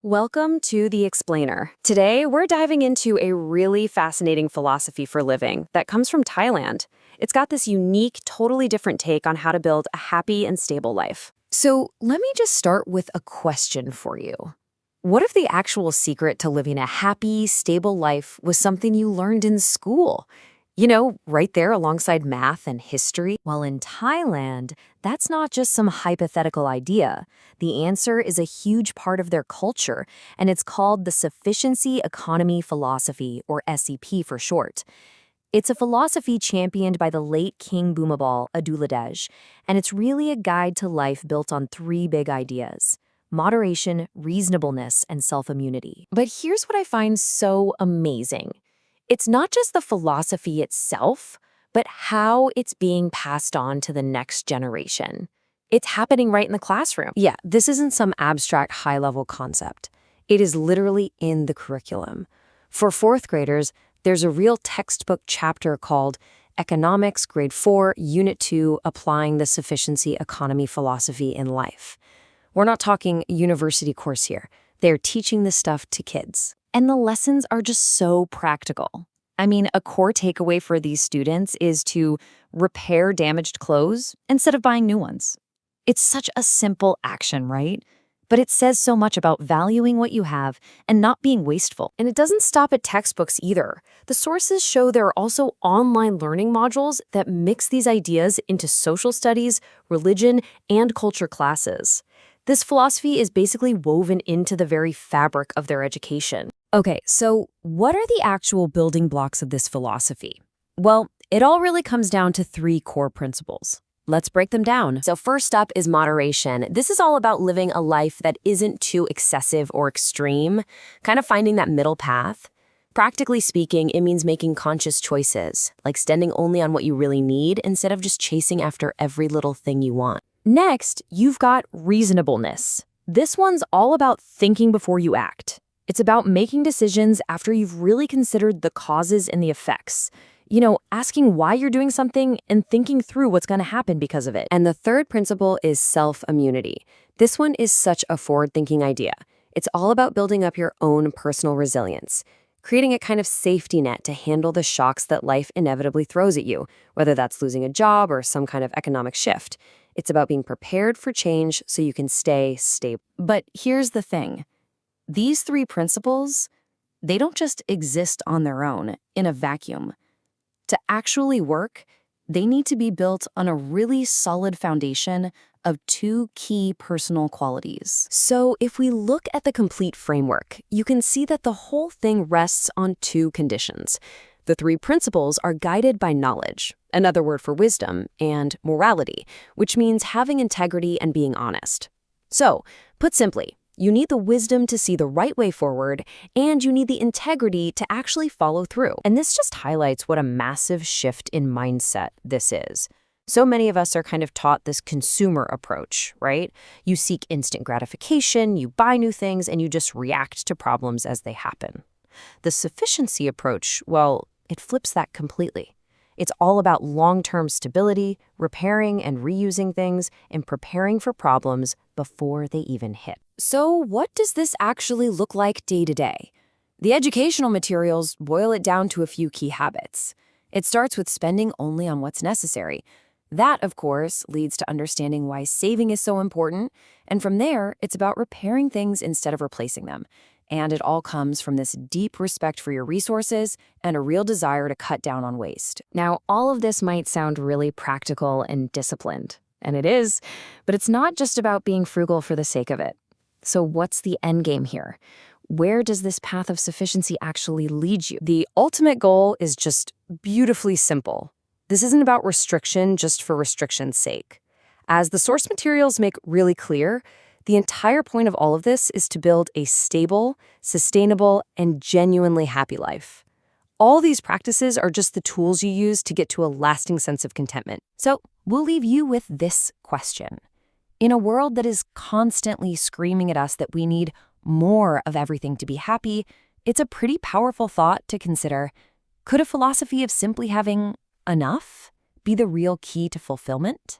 Welcome to The Explainer. Today, we're diving into a really fascinating philosophy for living that comes from Thailand. It's got this unique, totally different take on how to build a happy and stable life. So, let me just start with a question for you. What if the actual secret to living a happy, stable life was something you learned in school? You know, right there alongside math and history? Well, in Thailand, that's not just some hypothetical idea. The answer is a huge part of their culture, and it's called the Sufficiency Economy Philosophy, or SEP for short. It's a philosophy championed by the late King Bhumibol Adulyadej, and it's really a guide to life built on three big ideas: moderation, reasonableness, and self-immunity. But here's what I find so amazing. It's not just the philosophy itself, but how it's being passed on to the next generation. It's happening right in the classroom. Yeah, this isn't some abstract high-level concept. It is literally in the curriculum. For fourth graders, there's a real textbook chapter called Economics, Grade 4, Unit 2, Applying the Sufficiency Economy Philosophy in Life. We're not talking university course here. They're teaching this stuff to kids. And the lessons are just so practical. I mean, a core takeaway for these students is to repair damaged clothes instead of buying new ones. It's such a simple action, right? But it says so much about valuing what you have and not being wasteful. And it doesn't stop at textbooks either. The sources show there are also online learning modules that mix these ideas into social studies, religion, and culture classes. This philosophy is basically woven into the very fabric of their education. Okay, so what are the actual building blocks of this philosophy? Well, it all really comes down to three core principles. Let's break them down. So first up is moderation. This is all about living a life that isn't too excessive or extreme, kind of finding that middle path. Practically speaking, it means making conscious choices, like spending only on what you really need instead of just chasing after every little thing you want. Next, you've got reasonableness. This one's all about thinking before you act. It's about making decisions after you've really considered the causes and the effects. You know, asking why you're doing something and thinking through what's going to happen because of it. And the third principle is self-immunity. This one is such a forward-thinking idea. It's all about building up your own personal resilience, creating a kind of safety net to handle the shocks that life inevitably throws at you, whether that's losing a job or some kind of economic shift. It's about being prepared for change so you can stay stable. But here's the thing. These three principles, they don't just exist on their own in a vacuum. To actually work, they need to be built on a really solid foundation of two key personal qualities. So if we look at the complete framework, you can see that the whole thing rests on two conditions. The three principles are guided by knowledge, another word for wisdom, and morality, which means having integrity and being honest. So, put simply, you need the wisdom to see the right way forward, and you need the integrity to actually follow through. And this just highlights what a massive shift in mindset this is. So many of us are kind of taught this consumer approach, right? You seek instant gratification, you buy new things, and you just react to problems as they happen. The sufficiency approach, well, it flips that completely. It's all about long-term stability, repairing and reusing things, and preparing for problems before they even hit. So what does this actually look like day to day? The educational materials boil it down to a few key habits. It starts with spending only on what's necessary. That, of course, leads to understanding why saving is so important, and from there, it's about repairing things instead of replacing them. And it all comes from this deep respect for your resources and a real desire to cut down on waste. Now, all of this might sound really practical and disciplined, and it is, but it's not just about being frugal for the sake of it. So what's the end game here? Where does this path of sufficiency actually lead you? The ultimate goal is just beautifully simple. This isn't about restriction just for restriction's sake. As the source materials make really clear, the entire point of all of this is to build a stable, sustainable, and genuinely happy life. All these practices are just the tools you use to get to a lasting sense of contentment. So we'll leave you with this question. In a world that is constantly screaming at us that we need more of everything to be happy, it's a pretty powerful thought to consider. Could a philosophy of simply having enough be the real key to fulfillment?